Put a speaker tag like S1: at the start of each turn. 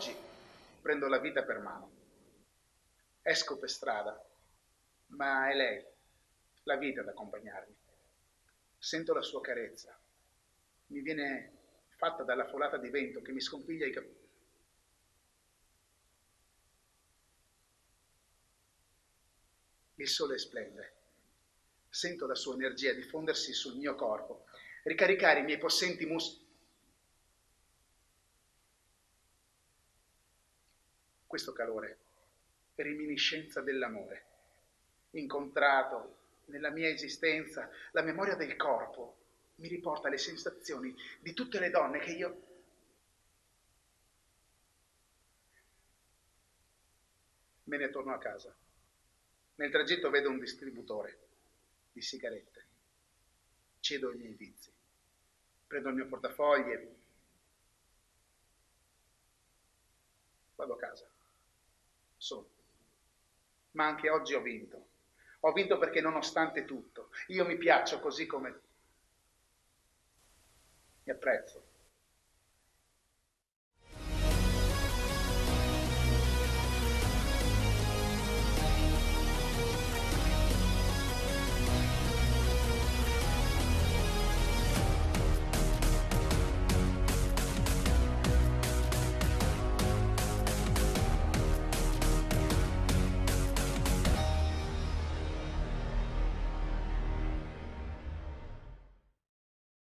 S1: oggi prendo la vita per mano. Esco per strada, ma è lei, la vita ad accompagnarmi. Sento la sua carezza. Mi viene fatta dalla folata di vento che mi scompiglia i capelli. Il sole splende. Sento la sua energia diffondersi sul mio corpo, ricaricare i miei possenti muscoli. Questo calore è reminiscenza dell'amore, incontrato nella mia esistenza, la memoria del corpo mi riporta le sensazioni di tutte le donne che io... Me ne torno a casa. Nel tragitto vedo un distributore di sigarette. Cedo i miei vizi. Prendo il mio portafogli e vado a casa. Solo. Ma anche oggi ho vinto. Ho vinto perché nonostante tutto, io mi piaccio così come mi apprezzo.